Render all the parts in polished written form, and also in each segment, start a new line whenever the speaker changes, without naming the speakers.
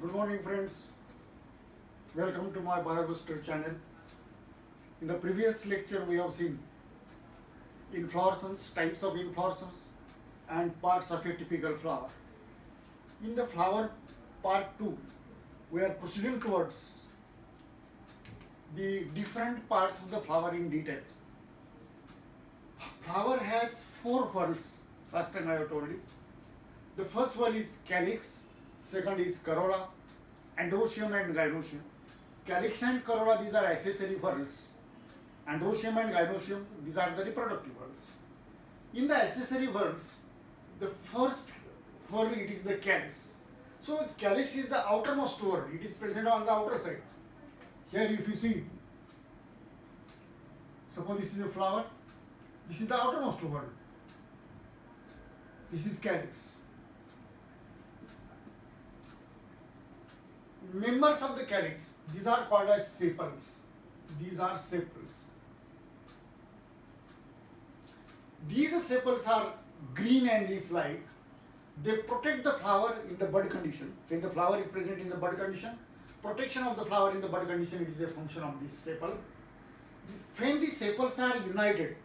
Good morning, friends. Welcome to my BioBooster channel. In the previous lecture, we have seen inflorescence, types of inflorescence, and parts of a typical flower. In the flower part 2, we are proceeding towards the different parts of the flower in detail. Flower has 4 whorls, last time I have told you. The first one is calyx, second is corolla, androecium and gynoecium. Calyx and corolla, these are accessory whorls. Androecium and gynoecium, these are the reproductive whorls. In the accessory whorls, the first whorl, it is the calyx. So calyx is the outermost whorl, it is present on the outer side. Here if you see, suppose this is a flower, this is the outermost whorl. This is calyx. Members of the calyx, these are called as sepals. These are sepals. These sepals are green and leaf-like. They protect the flower in the bud condition. When the flower is present in the bud condition, protection of the flower in the bud condition, it is a function of this sepal. When these sepals are united,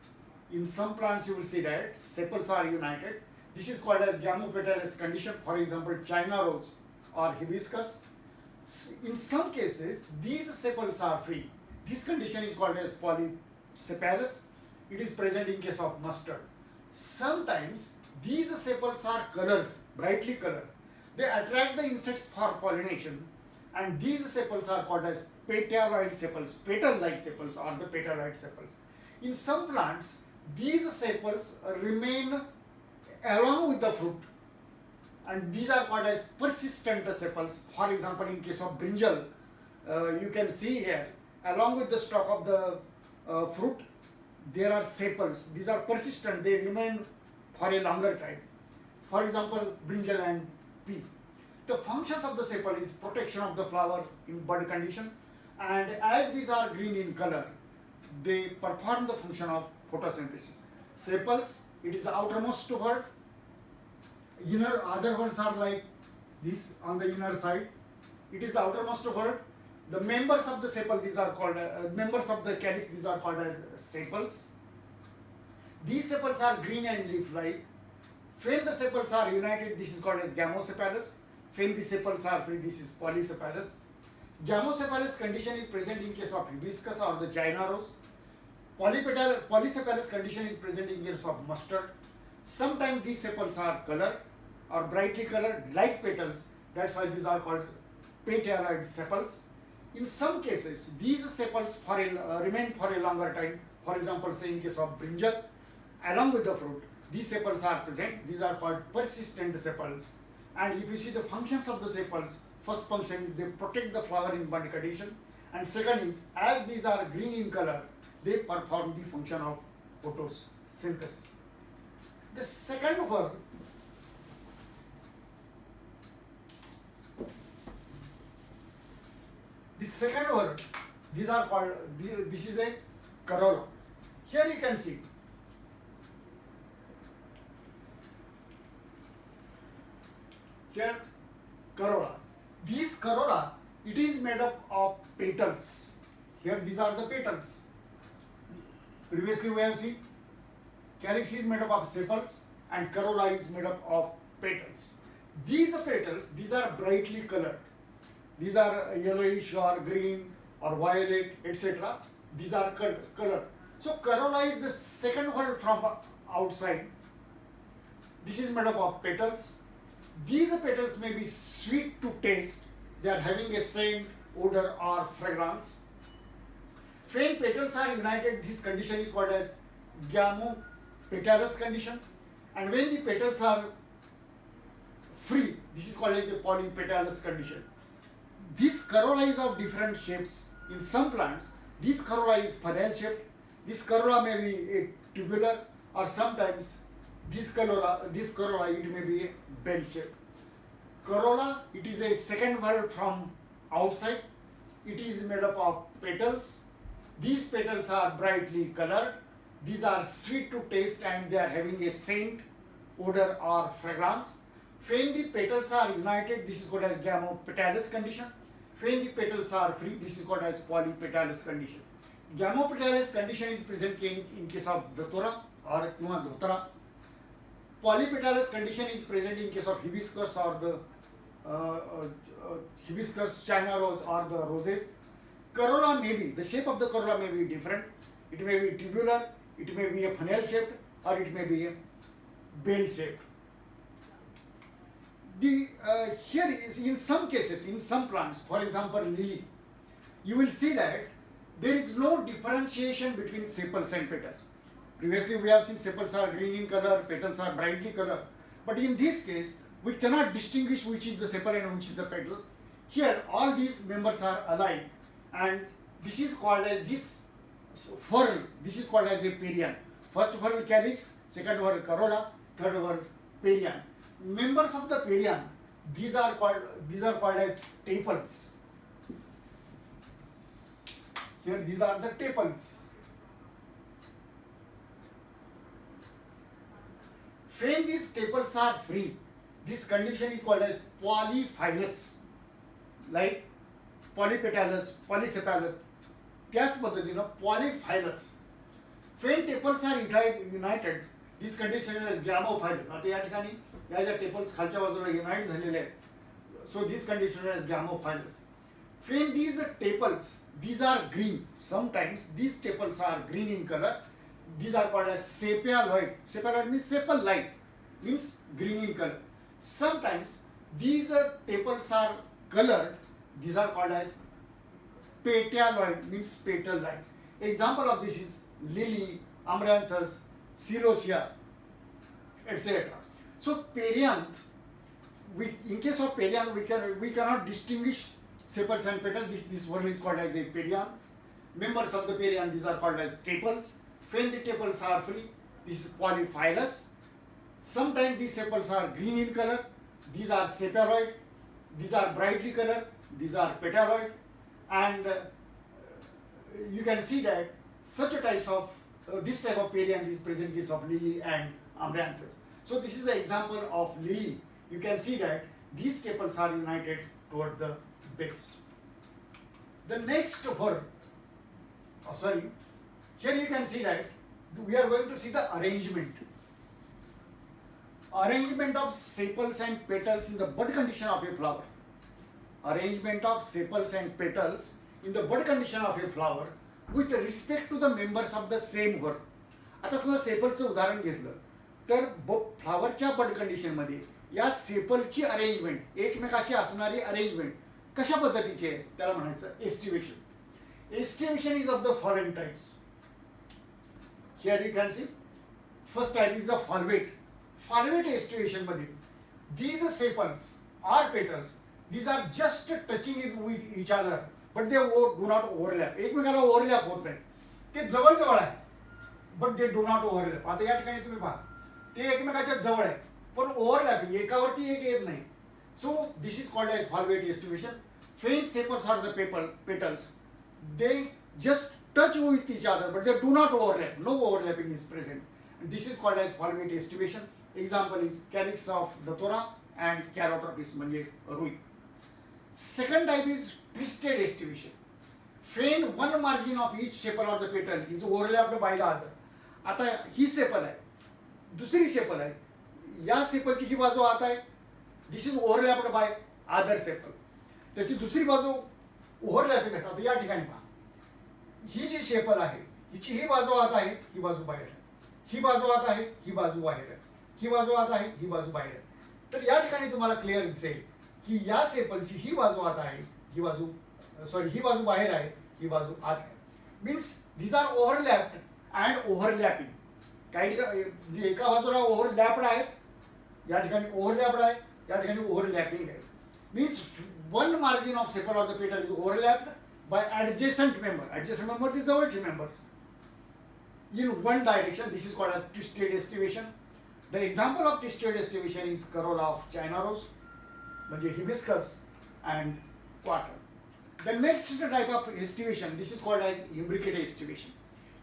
in some plants you will see that sepals are united. This is called as gamopetalous condition. For example, China rose or hibiscus. In some cases, these sepals are free. This condition is called as polysepalous. It is present in case of mustard. Sometimes these sepals are colored, brightly colored. They attract the insects for pollination, and these sepals are called as petaloid sepals, petal-like sepals or the petaloid sepals. In some plants, these sepals remain along with the fruit, and these are called as persistent sepals. For example, in case of brinjal, you can see here, along with the stalk of the fruit, there are sepals. These are persistent, they remain for a longer time. For example, brinjal and pea. The functions of the sepal is protection of the flower in bud condition, and as these are green in color, they perform the function of photosynthesis. Sepals, it is the outermost whorl. Inner other whorls are like this on the inner side. It is the outermost whorl. The members of the sepal, these are called members of the calyx, these are called as sepals. These sepals are green and leaf-like. When the sepals are united, this is called as gamosepalous. When the sepals are free, this is polysepalous. Gamosepalous condition is present in case of hibiscus or the China rose. Polysepalous condition is present in case of mustard. Sometimes these sepals are colored or brightly colored like petals. That's why these are called petaloid sepals. In some cases, these sepals remain for a longer time. For example, say in case of brinjal, along with the fruit, these sepals are present. These are called persistent sepals. And if you see the functions of the sepals, first function is they protect the flower in bud condition, and second is, as these are green in color, they perform the function of photosynthesis. The second whorl, these are called, this is a corolla. Here you can see, here corolla. This corolla, it is made up of petals. Here these are the petals. Previously we have seen calyx is made up of sepals and corolla is made up of petals. These petals, these are brightly colored. These are yellowish or green or violet, etc. These are colored. So corolla is the second whorl from outside. This is made up of petals. These petals may be sweet to taste. They are having a scent, odor or fragrance. When petals are united, this condition is called as gamopetalous condition. And when the petals are free, this is called as a polypetalous condition. This corolla is of different shapes. In some plants, this corolla is funnel shaped. This corolla may be a tubular, or sometimes this corolla it may be a bell shaped. Corolla, it is a second whorl from outside. It is made up of petals. These petals are brightly colored. These are sweet to taste and they are having a scent, odor or fragrance. When the petals are united, this is called as gamopetalous condition. When the petals are free, this is called as polypetalous condition. Gamopetalous condition is present in case of datura or dhotara. Polypetalous condition is present in case of hibiscus or the hibiscus, China rose or the roses. Corolla may be, the shape of the corolla may be different. It may be tubular, it may be a funnel shaped, or it may be a bell shaped. Here is in some cases, in some plants, for example lily, you will see that there is no differentiation between sepals and petals. Previously we have seen sepals are green in color, petals are brightly colored, but in this case we cannot distinguish which is the sepal and which is the petal. Here all these members are alike, and this is called as this whorl. This is called as a perianth. First whorl calyx, second whorl corolla, third whorl perianth. Members of the perianth, these are called as tepals. Here these are the tepals. When these tepals are free, this condition is called as polyphylous, like polypetalous, polysepalous. त्याच पद्धतीनं polyphylous. When tepals are united, this condition is gamophylous. आता या ठिकाणी या ज्या tepals खालच्या बाजूला unite झालेले आहेत, so this condition is gamophylous. When these tepals, these are green. Sometimes these tepals are green in color. These are called as sepaloid. Sepaloid means sepal-like, means green in color. Sometimes these tepals are colored. These are called as petaloid, means petal-like. Example of this is lily, amaranthus, celosia, etc. So perianth, in case of perianth, we cannot distinguish sepals and petals. This one is called as a perianth. Members of the perianth, these are called as tepals. When the tepals are free, this is polyphylous. Sometimes these sepals are green in color. These are sepaloid. These are brightly colored. These are petaloid. And you can see that such a types of this type of perianth is present in case of lily and amaranthus. So this is the example of lily. You can see that these tepals are united toward the base. The next word, here you can see that we are going to see the arrangement. Arrangement of sepals and petals in the bud condition of a flower. Arrangement of sepals and petals in the bud condition of a flower with respect to the members of the same whorl. आता समजा सेपलचं उदाहरण घेतलं तर फ्लावरच्या बड कंडिशनमध्ये या सेपलची arrangement, एकमेकाशी असणारी arrangement कशा पद्धतीची आहे त्याला म्हणायचं aestivation. Aestivation is of the following types. Here you can see first type is the valvate. Valvate estivation मध्ये these sepals or petals, these are just touching it with each other, but they do not overlap. एकमेकाला overlap होत नाही, ते जवळ जवळ आहे, but they do not overlap. आता या ठिकाणी तुम्ही पहा ते एकमेकाच्या जवळ आहे पण ओव्हरलॅपिंग एकावरती एक येत नाही. So this is called as valvate estivation. When sepals or the petals, they just touch with each other, but they do not overlap. No overlapping is present. And this is called as valvate estivation. Example is calyx of datura and Charotrophis म्हणजे Rui. Second type is twisted estivation. When one margin of each sepal or the petal is overlapped by the other. आता ही sepal आहे, दुसरी sepal आहे, या सेपलची ही बाजू आता आहे, this is overlapped by other sepal. त्याची दुसरी बाजू ओव्हरलॅपिंग असते. आता या ठिकाणी पहा ही जी सेपल आहे हिची ही बाजू आत आहे, ही बाजू बाहेर आहे, ही बाजू आत आहे, ही बाजू बाहेर आहे, ही बाजू आत आहे, ही बाजू बाहेर आहे. तर या ठिकाणी तुम्हाला क्लिअर दिसेल की या सेपलची ही बाजू आत आहे, ही बाजू ही बाजू बाहेर आहे, ही बाजू आत आहे. Means these are overlapped and overlapping. काही ठिकाणी एका बाजूला ओव्हरलॅप्ड आहे, या ठिकाणी ओव्हरलॅप्ड आहे, या ठिकाणी ओव्हरलॅपिंग आहे. Means one margin of sepal or the petal is overlapped by adjacent member. Adjacent member is जवळचे member in one direction. This is called a twisted estivation. The example of twisted estivation is corolla of China rose, म्हणजे hibiscus and quarter. The next type of estivation, this is called as imbricate estivation.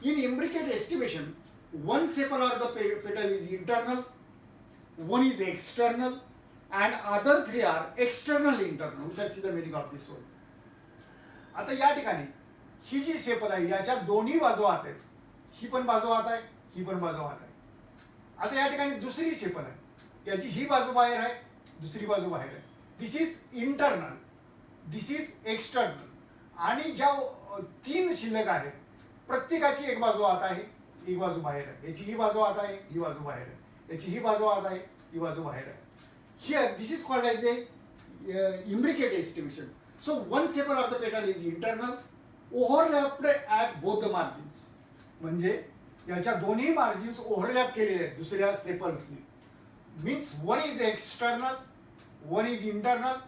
In imbricate estivation, one sepal or the petal is internal, one is external, and other three are external internal. We shall see the meaning of this one. आता या ठिकाणी ही जी sepal आहे याच्या दोन्ही बाजू आत आहेत. ही पण बाजू आत आहे, ही पण बाजू आत आहे. आता या ठिकाणी दुसरी सेपल आहे, याची ही बाजू बाहेर आहे, दुसरी बाजू बाहेर आहे. This is internal, this is external. आणि ज्या तीन शिल्लक आहेत प्रत्येकाची एक बाजू आत आहे, एक बाजू बाहेर आहे. याची ही बाजू आत आहे, ही बाजू बाहेर आहे. याची ही बाजू आत आहे, ही बाजू बाहेर आहे. Here this is called as a imbricate estimation. So one sepal of the petal is internal, overlapped at both the margins. म्हणजे याच्या दोन्ही मार्जिन्स ओव्हरलॅप केलेले आहेत दुसऱ्या सेपल्सने. Means one is external, one is internal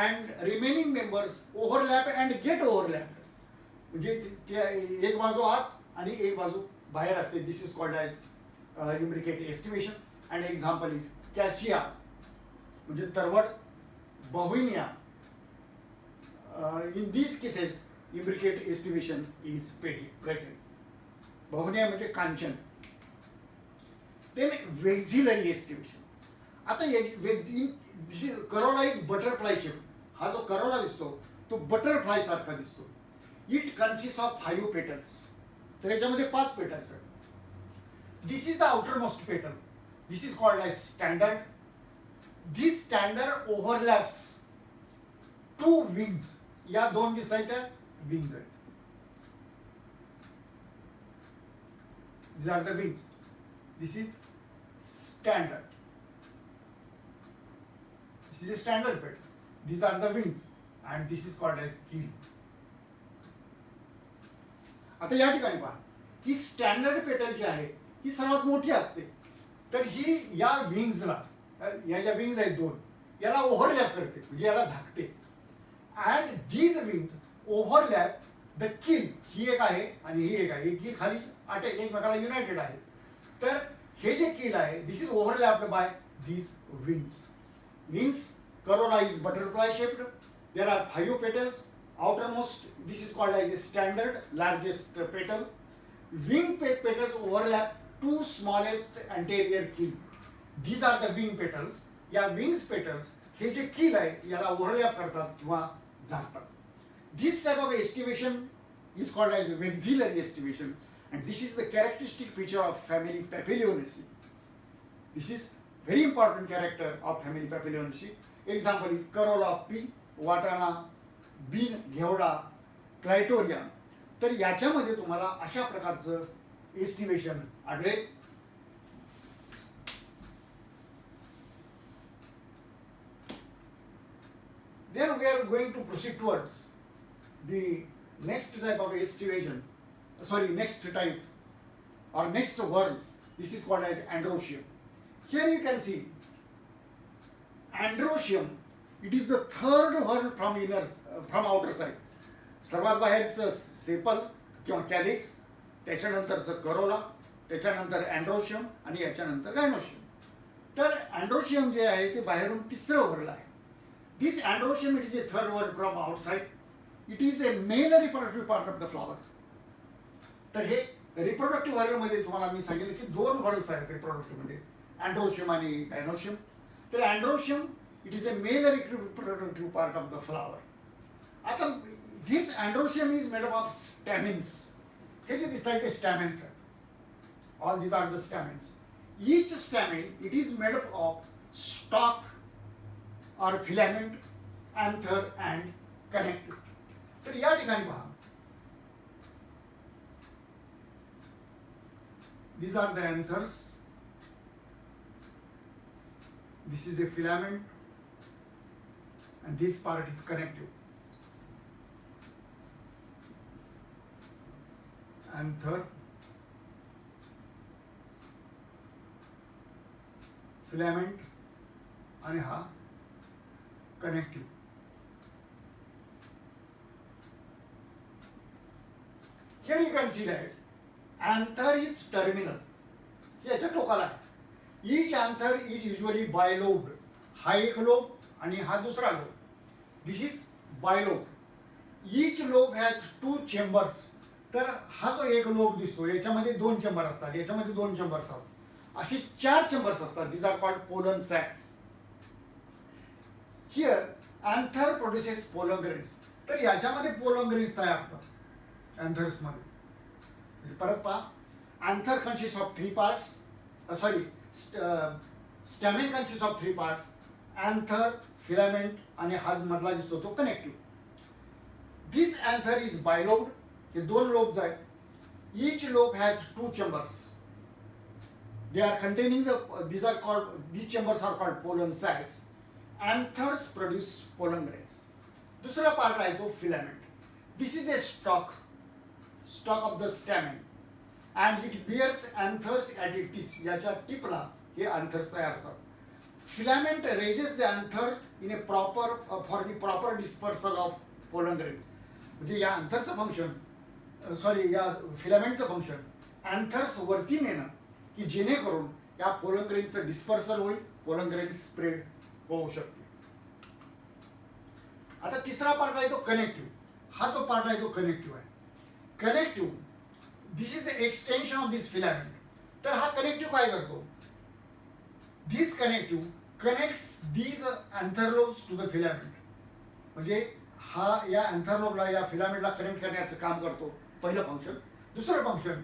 and remaining members overlap and get overlap. म्हणजे एक बाजू आत आणि एक बाजू बाहेर असते. This is called as imbricate aestivation. And example is cassia म्हणजे तरवट, bauhinia. In these cases imbricate aestivation is present. Bauhinia म्हणजे कांचन. Then vexillary aestivation. आता करोला इज बटरफ्लाय शेप. हा जो करोला दिसतो तो बटरफ्लाय सारखा दिसतो. It consist of 5 petals. तर याच्यामध्ये 5 पेटल्स आहेत. This is the outermost petal. This is called as standard. This standard overlaps 2 wings. या दोन दिसत आहेत त्या wings आहेत. These are the wings. This is standard. This is a standard petal. These are the wings and this is called as keel. आता या ठिकाणी पहा, ही स्टँडर्ड पेटल जी आहे ही सर्वात मोठी असते. तर ही या विंग्सला, या ज्या विंग्स आहेत दोन, याला ओव्हरलॅप करते म्हणजे याला झाकते. And these wings overlap the keel. ही एक आहे आणि ही एक आहे. ही खाली एकमेकाला युनायटेड आहे. तर हे जे किल आहे this is overlapped by these wings. Means corolla is butterfly shaped. There are 5 petals. outermost, this is called as a standard largest petal. Wing petals overlap 2 smallest anterior keel. These are the wing petals. या wings petals हे जे keel आहे याला overlap करतात किंवा झाकतात. This type of estimation is called as vexillary estimation, and this is the characteristic feature of family Papilionaceae. This is very important character of family Papilionaceae. Example is Corolla P, Watana, bean, घेवडा, clitoria. तर याच्यामध्ये तुम्हाला अशा प्रकारचं estimation आढळेल. Then we are going to proceed towards the next type of estimation. Next type or next word. This is called as androecium. Here you can see androecium. It is the third word from outer side. सर्वात बाहेरचं sepal किंवा calyx, त्याच्यानंतरचं Corolla, त्याच्यानंतर androecium आणि याच्यानंतर gynoecium. तर androecium जे आहे ते बाहेरून तिसरं वरलं आहे. This androecium it is a third whorl from outside. It is a male reproductive part of the flower. तर हे रिप्रोडक्टिव्ह वर्गमध्ये तुम्हाला मी सांगितलं की 2 वर्ड्स आहेत रिप्रोडक्टिव्ह मध्ये, अँड्रोशियम आणि गायनोशियम. तर androecium it is a male reproductive part of the flower. आता this androecium is made up of stamens. हे जे दिसत आहे ते stamens आहेत. All these are the stamens. Each stamen it is made up of stalk or filament, anther and connective. तर या ठिकाणी पहा, these are the anthers. This is a filament. And this part is connective. Anther, filament आणि हा connective. Here you can see that anther is terminal. याच्या टोकाला आहे. Each anther is usually bilobed. हा एक लोब आणि हा दुसरा lobe. This is bilobe. Each lobe has 2 chambers. तर हा जो एक लोब दिसतो याच्यामध्ये 2 चेंबर असतात, याच्यामध्ये 2 चेंबर्स असतात. अशी 4 चेंबर्स असतात. These are called pollen sacs. Here anther produces pollen grains. तर याच्यामध्ये pollen grains तयार होतात anthers मध्ये. परत पहा, anther consists of three parts. Stamen consists of three parts. Anther, filament आणि हा मधला दिसतो तो connective. This anther is bilobed. हे दोन lobes आहेत. Each lobe has two chambers. They are containing these chambers are called pollen sacs. Anthers produce pollen grains. दूसरा part आहे तो filament. This is a stalk of the stamen, and it bears anthers at its tips. याच्या टिपला हे anthers तयार होतात. Filament raises the anther in a proper for the proper dispersal of pollen grains. म्हणजे या anthers function या फिलामेंटचं function anthers वरती नेणं की जेणेकरून या पोलन ग्रेनचं डिस्पर्सल होईल, पोलन ग्रेन स्प्रेड होऊ शकते. आता तिसरा पार्ट आहे तो कनेक्टिव्ह. हा जो पार्ट आहे तो कनेक्टिव्ह आहे. Connective, this is the extension of this filament. तर हा कनेक्टिव्ह काय करतो? This connective connects these anther lobes to the filament. म्हणजे हा या अँथरलोबला या फिलामेंटला कनेक्ट करण्याचं काम करतो, पहिलं फंक्शन. दुसरं फंक्शन,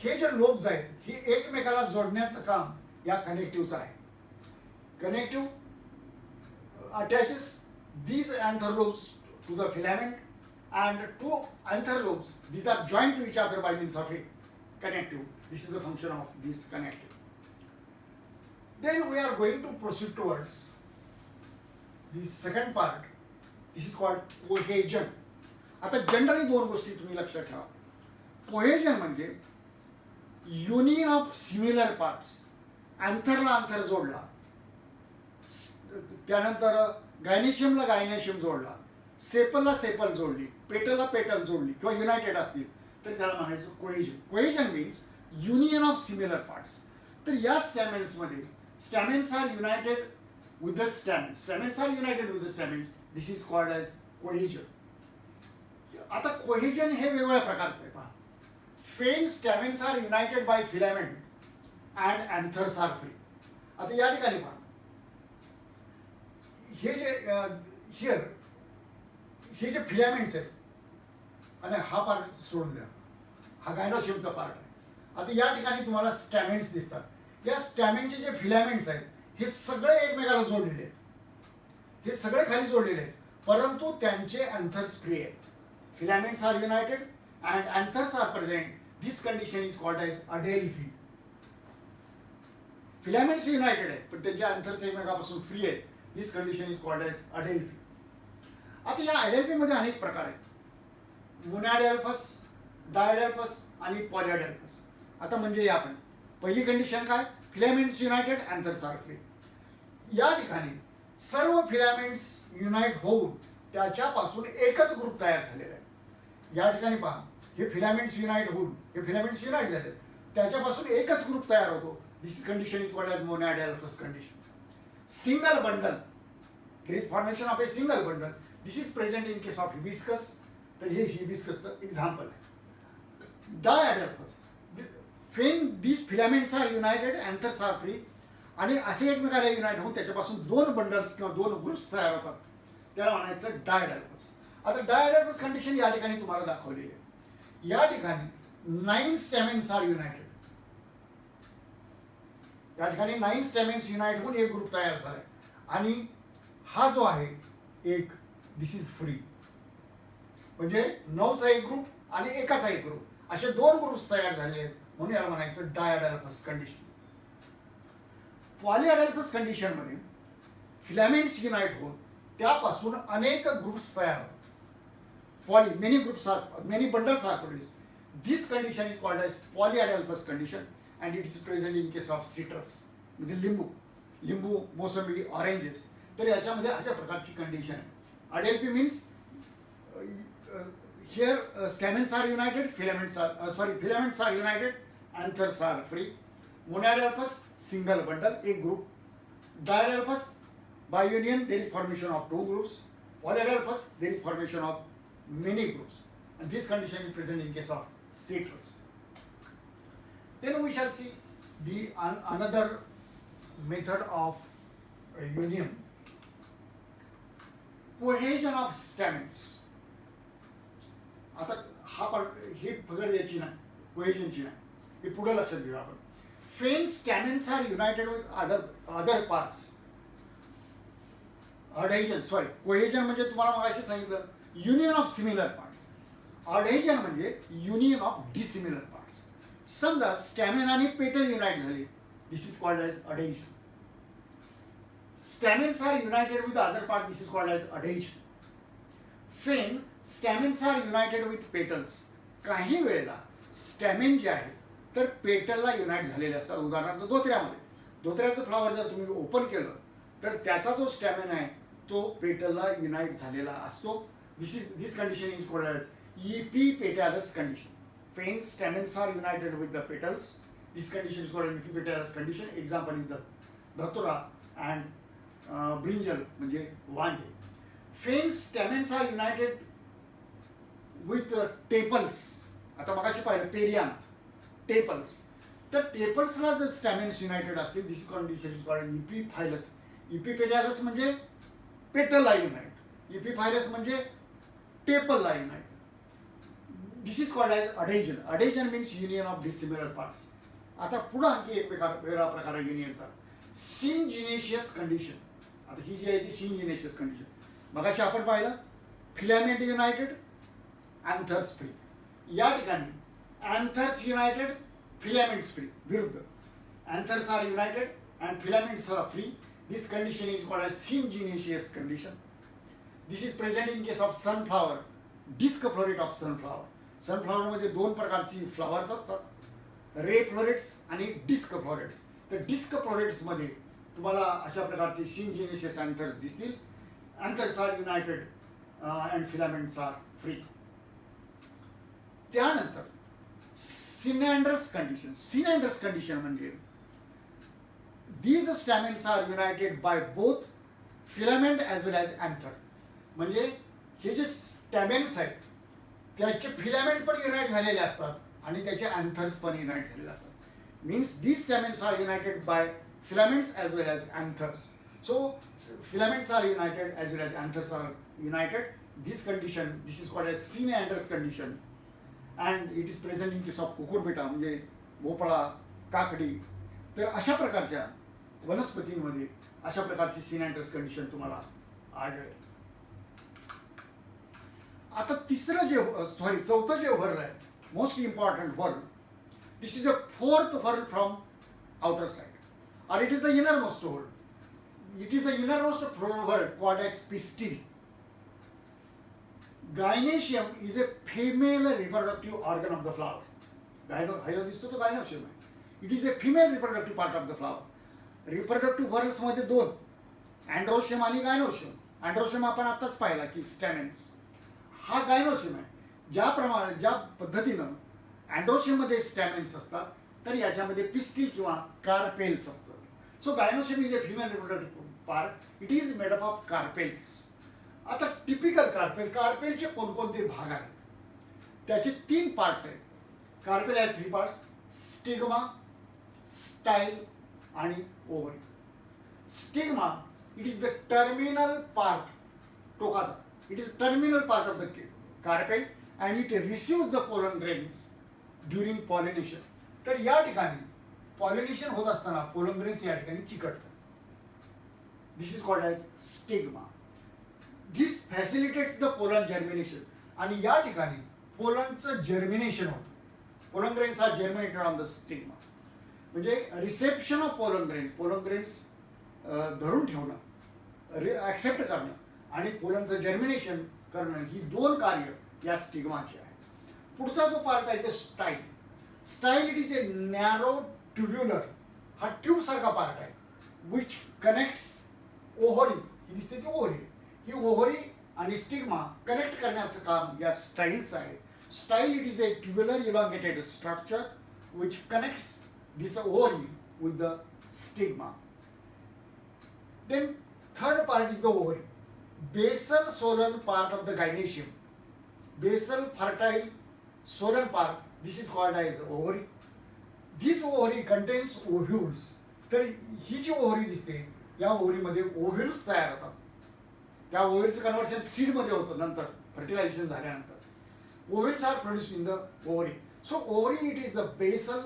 हे जे लोब्स आहेत हे एकमेकाला जोडण्याचं काम या कनेक्टिव्हचं आहे. Connective attaches these anther lobes to the filament, and two anther lobes, these are joined to each other by means of a connective. This is the function of this connective. Then we are going to proceed towards the second part. This is called cohesion. आता generally दोन गोष्टी तुम्ही लक्षात ठेवा. Cohesion म्हणजे union of similar parts. अँथरला anther जोडला, त्यानंतर गायनेशियमला गायनेशियम जोडला, सेपलला सेपल जोडली, पेटलला पेटल जोडली किंवा युनायटेड असतील तर त्याला म्हणायचं cohesion. Cohesion means union of similar parts. तर या स्टॅमेन्समध्ये stamens are united with the stamens. Stamens are united with the stamens. This is called as cohesion. आता कोहेजन हे वेगवेगळ्या प्रकारचं आहे. पहा, when stamens are united by filament and anthers are free. आता या ठिकाणी पहा, हे जे हिअर हे जे फिलामेंट्स आहेत आणि हा पार्ट सोडून द्या, हा गायनोशियमचा पार्ट आहे. आता या ठिकाणी तुम्हाला स्टॅमेन्स दिसतात. या स्टॅमेनचे जे फिलामेंट्स आहेत हे सगळे एकमेकाला जोडलेले आहेत. हे सगळे खाली जोडलेले आहेत, परंतु त्यांचे अँथर्स फ्री आहेत. Filaments are united and anthers are present. This condition is called as adelphy. Filaments united आहेत पण त्यांचे अँथर्स एकमेकापासून फ्री आहेत. This condition is called as adelphy. आता या अडेल्फीमध्ये अनेक प्रकार आहेत. मोनॅडेल्फस, डायडेल्फस आणि पॉलिडेल्फस. आता म्हणजे आपण पहिली कंडिशन काय? Filaments united, anthers are free. या ठिकाणी सर्व फिलामेंट्स युनाइट होऊन त्याच्यापासून एकच ग्रुप तयार झालेला आहे. या ठिकाणी पहा, हे फिलामेंट्स युनाइट होऊन हे फिलामेंट्स युनाइट झाले, त्याच्यापासून एकच ग्रुप तयार होतो. This condition is called as monadelphous condition. Single bundle, there is formation of a single bundle. This is present in case of hibiscus. तर हे hibiscusचं एक्झाम्पल आहे. Diadelphus, when these filaments are united, anthers are free, आणि असे एकमेकाला unite होऊन त्याच्यापासून दोन bundles किंवा दोन ग्रुप्स तयार होतात, त्याला म्हणायचं डायडेल्फस. आता डायडेल्फस कंडिशन या ठिकाणी तुम्हाला दाखवलेली आहे. या ठिकाणी 9 स्टॅमेन्स आर युनायटेड. या ठिकाणी 9 स्टॅमेन्स युनाइट होऊन एक ग्रुप तयार झालाय आणि हा जो आहे एक, दिस इज फ्री. म्हणजे 9चा एक ग्रुप आणि एकाचा एक ग्रुप, असे दोन ग्रुप्स तयार झाले आहेत, म्हणून याला म्हणायचं डायडेल्फस कंडिशन. पॉलिडेल्फस कंडिशन मध्ये फिलामेंट्स युनाइट होऊन त्यापासून अनेक ग्रुप्स तयार होतात. Many bundles are produced. This condition is called as polyadelphous condition and it is present in case of citrus. म्हणजे लिंबू, मोसंबी, ऑरेंजेस. तर याच्यामध्ये अशा प्रकारची कंडिशन आहे. Adelphy means here stamens are united, filaments are united, anthers are free. Monadelphous single bundle, एक ग्रुप. Diadelphous by union there is formation of 2 groups. Polyadelphous there is formation of many groups. and this condition is present in case of citrus. Then we shall see the another method of union. Cohesion of stamens. आता हा part ही फगड याची नाही, कोहेजनची नाही, हे पुढे लक्षात घेऊया आपण. When stamens are united with other parts. Adhesion, sorry, cohesion म्हणजे तुम्हाला मगाशी सांगितलं union of similar parts. Adhesion म्हणजे युनियन ऑफ डिसिमिलर पार्ट्स. समजा स्टॅमिन आणि पेटल युनाइट झाली, this is called as adhesion. Stamens are united with the other part, this is called as adhesion. When stamens are united with petals, काही वेळेला stamina जे आहे तर पेटलला unite झालेले असतात. उदाहरणार्थ धोत्र्यामध्ये, धोत्र्याचं फ्लॉवर जर तुम्ही ओपन केलं तर त्याचा जो स्टॅमिन आहे तो पेटलला युनाइट झालेला असतो. This condition is called as epipetalous condition. When stamens are united with the petals, this condition is called epipetalous condition. Example is the धतुरा and ब्रिंजल म्हणजे वांगे. फेन stamens are united with tepals. आता मगाशी पाहिलं पेरियांत, tepals. तर टेपल्सला जर stamens united असतील, this condition is called epiphyllous. Epipetalous म्हणजे पेटलला युनाइट, इपिफायलस म्हणजे टेपलला unite. This is called as adhesion. Adhesion means union of dissimilar parts. आता पुढे आणखी एक वेगळा प्रकार आहे युनियनचा, सिनजिनेशियस कंडिशन. आता ही जी आहे ती सिनजिनेशियस कंडिशन. मगाशी आपण पाहिलं फिलामेंट युनायटेड, अँथर्स फ्री. या ठिकाणी अँथर्स युनायटेड, फिलामेंट्स फ्री. विरुद्ध, anthers are united and filaments are free. This condition is called as syngenesious condition. This is present in case of sunflower, disc floret of sunflower. सनफ्लॉवरमध्ये दोन प्रकारची flowers असतात, ray florets आणि disc florets. तर disc फ्लोरेट्समध्ये तुम्हाला अशा प्रकारचे सिनजिनेशियस अँथर्स दिसतील. Anthers are united and filaments are free. त्यानंतर सिनॅन्ड्रस कंडिशन. सिनॅन्ड्रस कंडिशन म्हणजे these stamens are united by both filament as well as anther. म्हणजे हे जे स्टॅमिन्स आहेत त्याचे फिलामेंट पण युनाइट झालेले असतात आणि त्याचे अँथर्स पण युनाइट झालेले असतात. Means these stamens are united by filaments as well as anthers. So filaments are united as well as anthers are united. This condition, this is called as synandrous condition, and it is present in case of cucurbita म्हणजे भोपळा, काकडी. तर अशा प्रकारच्या वनस्पतींमध्ये अशा प्रकारची सिनॅन्ड्रस condition तुम्हाला आढळेल. आता तिसरं जे चौथं जे व्हर्ल आहे, most important whorl. This is the fourth whorl from outer side, or it is the innermost whorl. It is the innermost whorl called as pistil. Gynoecium is a female reproductive organ of the flower. दिसतो तो gynoecium आहे. It is a female reproductive part of the flower. Reproductive whorls मध्ये दोन, androecium आणि gynoecium. Androecium आपण आताच पाहिला की स्टॅमेन्स, हा गायनोशियम आहे. ज्या पद्धतीनं अँड्रोशियममध्ये स्टॅमेन्स असतात तर याच्यामध्ये पिस्टिल किंवा कार्पेल्स असतात. So gynoecium is a female reproductive part. It is made up of carpels. आता टिपिकल कार्पेलचे कोणकोणते भाग आहेत, त्याचे 3 पार्ट्स आहेत. Carpel has 3 parts, stigma, style आणि ovary. Stigma, it is the terminal part, टोकाचा. It is terminal part of the carpel and it receives the pollen grains during pollination. तर या ठिकाणी पॉलिनेशन होत असताना पोलन ग्रेन्स या ठिकाणी चिकटतात. This is called as stigma. This facilitates the pollen germination. आणि या ठिकाणी पोलनचं जर्मिनेशन होतं. Pollen grains are germinated on the stigma. म्हणजे रिसेप्शन ऑफ पोलन ग्रेन्स धरून ठेवणं, ॲक्सेप्ट करणं आणि पोलनचं जर्मिनेशन करणं, ही 2 कार्य या स्टिग्माची आहे. पुढचा जो पार्ट आहे तो style. Style it is a narrow tubular, हा ट्यूब सारखा पार्ट आहे, विच कनेक्ट्स ओव्हरी. ही दिसते ती ओव्हरी. ही ओव्हरी आणि स्टिग्मा कनेक्ट करण्याचं काम या स्टाईलचं आहे. Style it is a tubular elongated structure which connects this ovary with the stigma. Then third part is the ovary. Basal swollen part of the gynoecium. Basal fertile solar part, this is called as ovary. This ovary contains ovules. तर ही जी ovary दिसते या ओव्हरीमध्ये ओव्ह्यूल्स तयार होतात. त्या ओव्हलचं conversion सीडमध्ये होतं नंतर fertilisation झाल्यानंतर. Ovules are produced in the ovary. So ovary it is the basal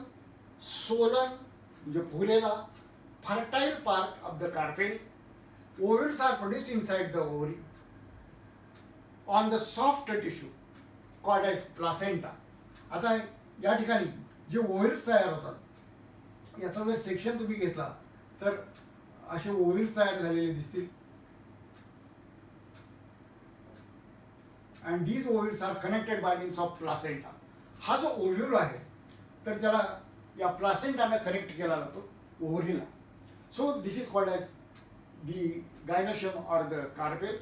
swollen म्हणजे फुगलेला fertile part of the carpel. Ovules are produced inside the ovary on the soft tissue called as placenta. आता या ठिकाणी जे ओव्हल्स तयार होतात याचा जर सेक्शन तुम्ही घेतला तर असे ओव्हल्स तयार झालेले दिसतील. And these ovules are connected by means of placenta. हा जो ओव्ह्यूल आहे तर त्याला या प्लासेंटाने कनेक्ट केला जातो ओव्हरीला. So this is called as the gynoecium or the carpel.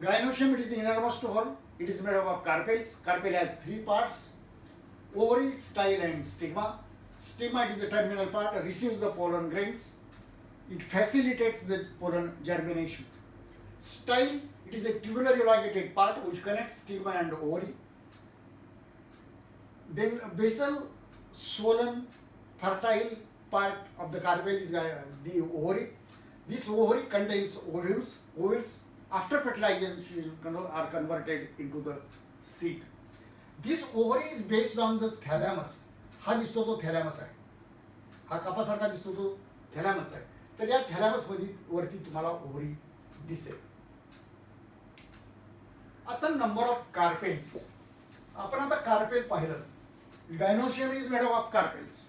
Gynoecium, it is the innermost wall. It is made up of carpels. Carpel has 3 parts: ovary, style, and stigma. Stigma, it is the terminal part, receives the pollen grains. It facilitates the pollen germination. Style, it is a tubular elongated part which connects stigma and ovary. Then basal, swollen, fertile part of the carpel is the ovary. This ovary contains ovules. Ovules after fertilization are converted into the seed. This ovary is based on the thalamus. हा दिसतो तो थॅलॅमस आहे. हा कपासारखा दिसतो तो थॅलॅमस आहे. तर या थॅलॅमस मध्ये वरती तुम्हाला ओव्हरी दिसेल. आता नंबर ऑफ कार्पेल्स. आपण आता कार्पेल पाहिलं. Gynoecium is made of carpels.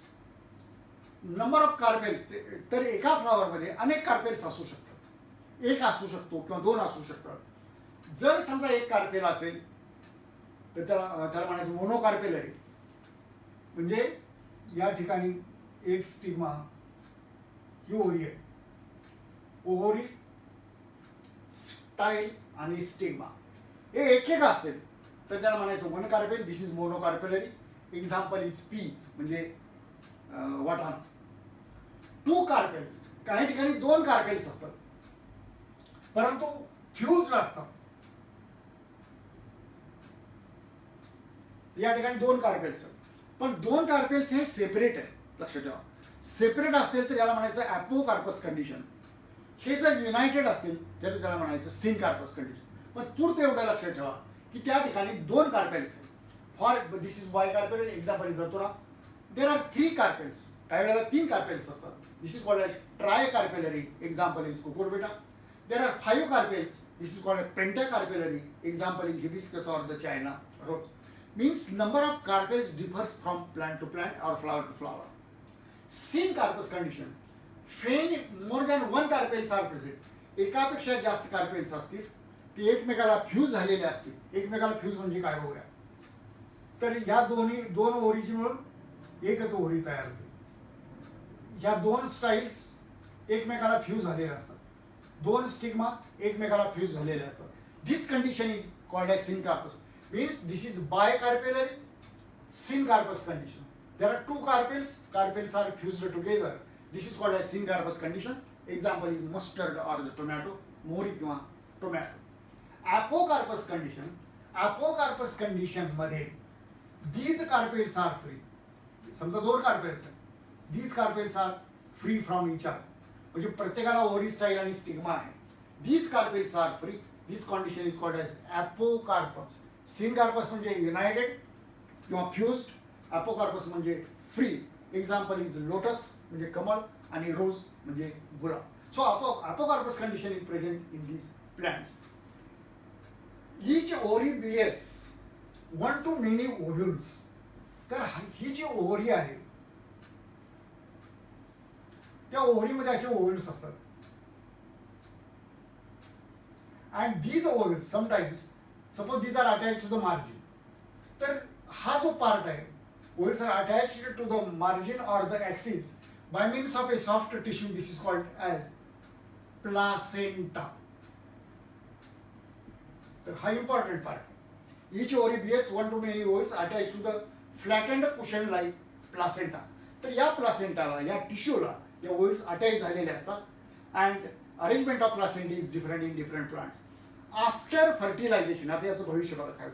Number of carpels तर एका फ्लॉवरमध्ये अनेक कार्पेल्स असू शकतात. एक असू शकतो किंवा 2 असू शकतात. जर समजा एक कार्पेल असेल तर त्याला म्हणायचं मोनोकार्पेलरी. म्हणजे या ठिकाणी एक स्टिग्मा ही ओव्हरी आहे. ओव्हरी, स्टाईल आणि स्टिग्मा हे एक एक असेल तर त्याला म्हणायचं one carpel. This is monocarpellary. Example is P म्हणजे वाटाणा. 2 कार्पेल्स, काही ठिकाणी 2 कार्पेल्स असतात परंतु फ्यूज्ड असतात. या ठिकाणी 2 कार्पेल्स पण 2 कार्पेल्स हे सेपरेट आहे. लक्षात ठेवा. सेपरेट असेल तर याला म्हणायचं ॲपोकार्पस कंडिशन. हे जर युनायटेड असतील तर त्याला म्हणायचं सिनकार्पस कंडिशन. पण तूर्त एवढं लक्षात ठेवा की त्या ठिकाणी 2 कार्पेल्स आहेत. For this is bi carpel. Example धतुरा. There are 3 carpels. काही वेळेला 3 कार्पेल्स असतात. This is called tricarpellary. Example is cucurbita. There are 5 carpels. This is called pentacarpellary. Example is hibiscus or the China rose. Means number of carpels differs from plant to plant or flower to flower. Syncarpous condition. When more than 1 carpels are present. एकापेक्षा जास्त carpels असतील ते एकमेकाला fuse झालेले असतील. एकमेकाला fuse म्हणजे काय बघूया. तर या दोन ओव्हरीची मिळून एकच ओव्हरी तयार होते. या 2 स्टाईल्स एकमेकाला फ्यूज झालेल्या असतात. 2 स्टिग्मा एकमेकाला फ्यूज झालेले असतात. This condition is called as syncarpous. Means this is bicarpellary syncarpous condition. There are 2 carpels. Carpels are fused together. This is called as syncarpous condition. Example is mustard or the tomato. मोहरी किंवा tomato. Apocarpous condition. Apocarpous condition मध्ये these carpels are free. समजा 2 carpels आहेत. These carpels are free from each other. म्हणजे प्रत्येकाला ovary style आणि stigma आहे. These carpels are free. This condition is called as apocarpous. Syncarpous म्हणजे United किंवा fused. अपोकार्पस म्हणजे फ्री. एक्झाम्पल इज लोटस म्हणजे कमळ आणि रोज म्हणजे गुलाब. So apocarpous condition is present in these plants. Each ovary bears 1 to many ovules. तर ही जी ओव्हरी आहे त्या ओव्हरीमध्ये असे ओव्हुल्स असतात. And these ovules sometimes suppose these are attached to the margin. तर हा जो पार्ट आहे ovules are attached to the margin or the axis by means of a soft tissue. This is called as placenta. तर हा important part. Each ovary bears 1 to many ovules attached to the flattened cushion like placenta. तर या प्लासेंटाला या टिश्यूला या ovules attach झालेले असतात. and arrangement of placenta is different in different plants. After fertilization. आता याचं भविष्य बघा काय.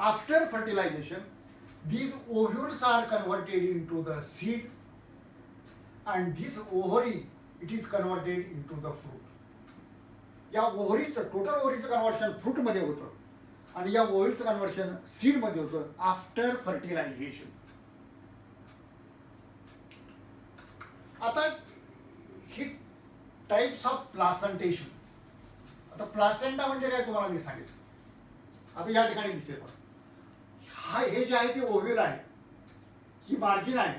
After fertilization these ovules are converted into the seed and this ovary it is converted into the fruit. या ओव्हरीचं total ओव्हरीचं conversion फ्रूटमध्ये होतं आणि या ओव्हलचं conversion सीडमध्ये होतं आफ्टर फर्टिलायझेशन. आता ही टाइप्स ऑफ प्लासेंटेशन. आता प्लासेंटा म्हणजे काय तुम्हाला मी सांगितलं. आता या ठिकाणी दिसेल हे जे आहे ते ओव्ह्यूल आहे, ही मार्जिन आहे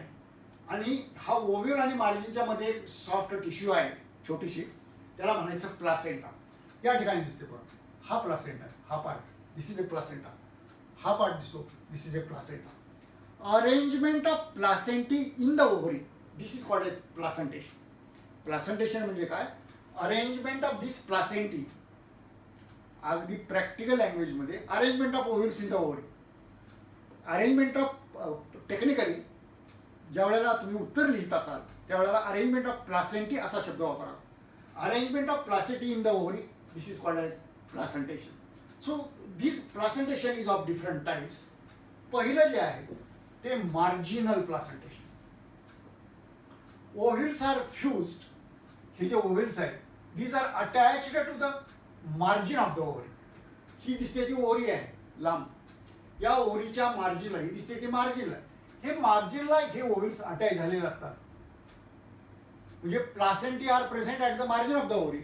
आणि हा ओव्ह्यूल आणि मार्जिनच्या मध्ये सॉफ्ट टिश्यू आहे छोटीशी, त्याला म्हणायचं प्लासेंटा. या ठिकाणी दिसते पण हा प्लासेंटा, हा part, this is a placenta. हा पार्ट दिसतो, this is a placenta. Arrangement of placentae in the ovary, this is called as placentation. Placentation म्हणजे काय? Arrangement of this placentae. अगदी प्रॅक्टिकल लँग्वेजमध्ये arrangement of ovules in the ovary. Arrangement of technically ज्या वेळेला तुम्ही उत्तर लिहित असाल त्यावेळेला अरेंजमेंट ऑफ प्लासेंटी असा शब्द वापरा. Arrangement of placentae in the ovary, this is called as placentation. So this placentation is of different types. पहिलं जे आहे ते marginal placentation. Ovules are fused. हे जे ओव्ह्यूल्स आहेत these are attached to the margin of the ovary. ही दिसते ती ओव्हरी आहे लांब, या ओव्हरीच्या मार्जिनला ही दिसते ती मार्जिनला. हे मार्जिनला हे ओव्ह्यूल्स अटॅच झालेले असतात. म्हणजे placentae are present at the margin of the ovary.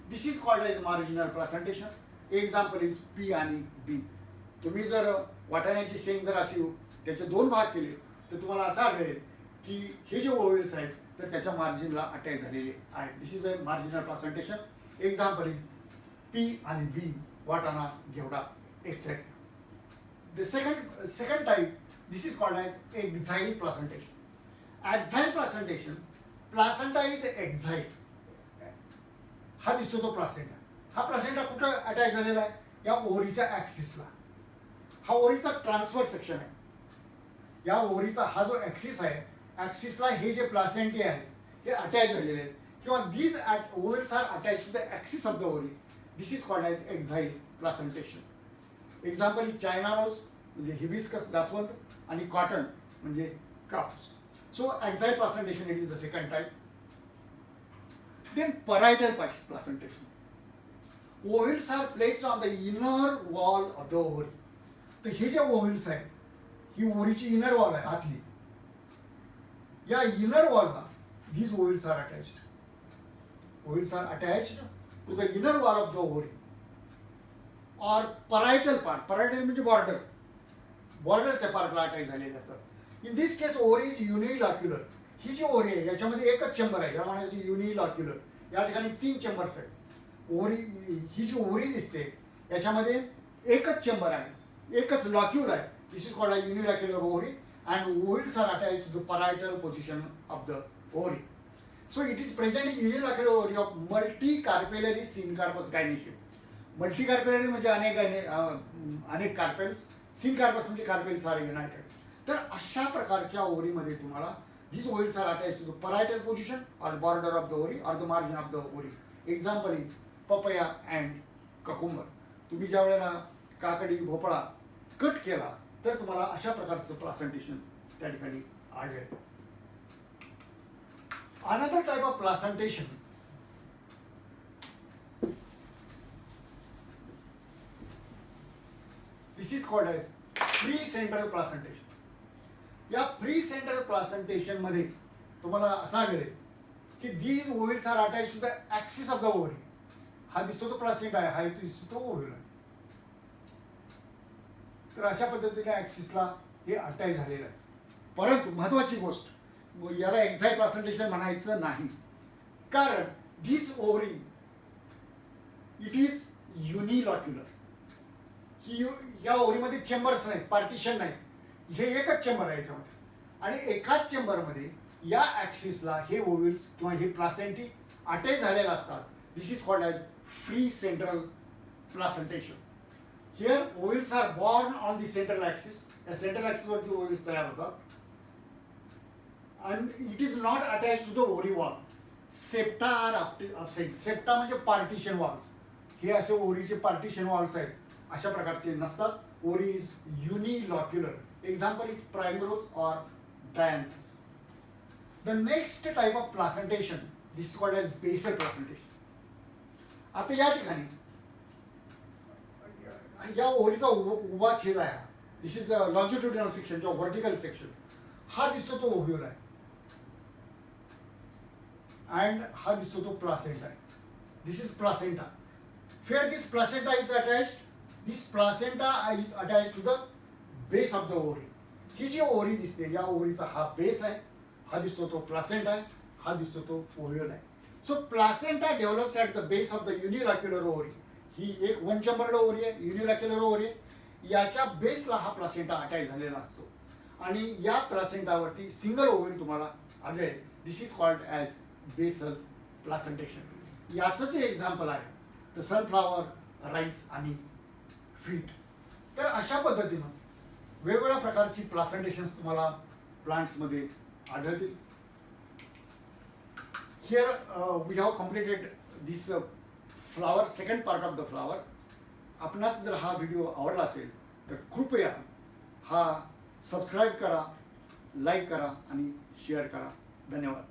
This is called as marginal placentation. Example is pea आणि बी. तुम्ही जर वाटाण्याची शेंग जर अशी त्याचे दोन भाग केले तर तुम्हाला असं आढळेल की हे जे ओव्ह्यूल्स आहेत तर त्याच्या मार्जिनला अटॅच झालेले आहेत. This is a marginal placentation. Example is pea आणि बी, वाटाणा, घेवडा, etcetera. The second type, this is called as exile placentation. Exile placentation, placenta is exiled. हा दिसतो तो प्लासेंटा. हा प्लासेंटा कुठं अटॅच झालेला आहे? या ओव्हरीच्या ऍक्सिसला. हा ओव्हरीचा ट्रान्सफर सेक्शन आहे. या ओव्हरीचा हा जो ऍक्सिस आहे, ऍक्सिसला हे जे प्लासेंटी आहे हे अटॅच झालेले आहेत किंवा these ovaries are attached to the axis of the ovary. This is called as exile placentation. Example China rose म्हणजे हिबिस्कस जास्वंद आणि कॉटन म्हणजे कापूस. So axile placentation it is the second type. Then parietal placentation. Ovules are placed on the inner wall of the ovary. तर हे जे ovules आहेत ही ओव्हरीची inner wall आहे आतली. या inner वॉलला these ovules are attached. Ovules are attached to the inner wall of the ovary. और parietal part, parietal म्हणजे border, बॉर्डरच्या पार्टला अटॅच झालेले असतात. In this case ovary is unilocular. ही जी ओव्हरी आहे याच्यामध्ये एकच चेंबर आहे, याला म्हणायचं युनिलॉक्युलर. या ठिकाणी 3 चेंबर्स आहेत. ओव्हरी, ही जी ओव्हरी दिसते याच्यामध्ये एकच चेंबर आहे, एकच लॉक्यूल आहे. This is called a unilocular ovary and ovules are attached to the parietal position of the ovary. So it is present in unilateral ovary of multicarpellary syncarpous gynoecium. मल्टीकार्पेलरी म्हणजे अनेक carpels, syncarpous म्हणजे carpels R United. तर अशा प्रकारच्या ओव्हरीमध्ये तुम्हाला these ovules are attached to the parietal position or the border of the ovary or the margin of the ovary. Example is papaya and cucumber. तुम्ही ज्या वेळेला काकडी, भोपळा कट केला तर तुम्हाला अशा प्रकारचं प्लासेंटेशन त्या ठिकाणी आढळेल. Another type of placentation this is called as pre-central placentation. या pre-central placentation मध्ये तुम्हाला असं आढळेल की these ovules are attached to the axis of the ovary. हा दिसतो तो प्लासेंटा आहे, हा दिसतो तो ओव्ह्यूल आहे. तर अशा पद्धतीने ऍक्सिसला हे अटॅच झालेलं असतं. परंतु महत्वाची गोष्ट, याला एक्झाइल प्लासेंटेशन म्हणायचं नाही, कारण दिस ओव्हरी इट इज युनिलॉक्युलर. ही या ओव्हरीमध्ये चेंबर्स नाहीत, पार्टिशन नाही, हे एकच चेंबर आहे याच्यामध्ये आणि एकाच चेंबरमध्ये या ऍक्सिसला हे ओव्ह्यूल्स किंवा हे प्लासेंटी अटॅच झालेले असतात. This is called as free central placentation. Here ovules are borne on the central axis. या सेंट्रल ॲक्सिसवरती ओव्ह्यूल्स तयार होतात and it is not attached to the ovary wall. Septa are absent. Septa म्हणजे partition walls. हे असे ओव्हरीचे partition walls आहेत, अशा प्रकारचे नसतात. Ovary is unilocular. Example is primrose और dianthus. The next type of placentation this is called as basal placentation. आता या ठिकाणी या ओव्हरीचा उभा छेद आहे, दिस इज लॉन्जिट्युडिनल सेक्शन किंवा व्हर्टिकल सेक्शन, हा दिसतो तो ओव्ह्यूल आहे अँड हा दिसतो तो प्लासेंटा आहे. This is placenta. Here this placenta is attached. This placenta is attached to the base of the ovary. ही जी ओव्हरी दिसते या ओव्हरीचा हा बेस आहे, हा दिसतो तो प्लासेंटा आहे, हा दिसतो तो ओव्ह्यूल आहे. So placenta develops at the base of the unilocular ovary. ही एक वन चेंबर्ड ओव्हरी आहे, युनिलॅक्युलर ओव्हरी आहे. याच्या बेसला हा प्लासेंटा अटॅच झालेला असतो आणि या प्लासेंटावरती सिंगल ओव्हरी तुम्हाला आढळेल. This is called as basal placentation. याचंच एक्झाम्पल आहे द सनफ्लावर, राईस आणि व्हीट. तर अशा पद्धतीनं वेगवेगळ्या प्रकारची प्लासेंटेशन्स तुम्हाला प्लांट्समध्ये आढळतील. Here we have completed this flower, second part of the flower. आपणास जर हा व्हिडिओ आवडला असेल तर कृपया हा सबस्क्राईब करा, लाईक करा आणि शेअर करा. धन्यवाद.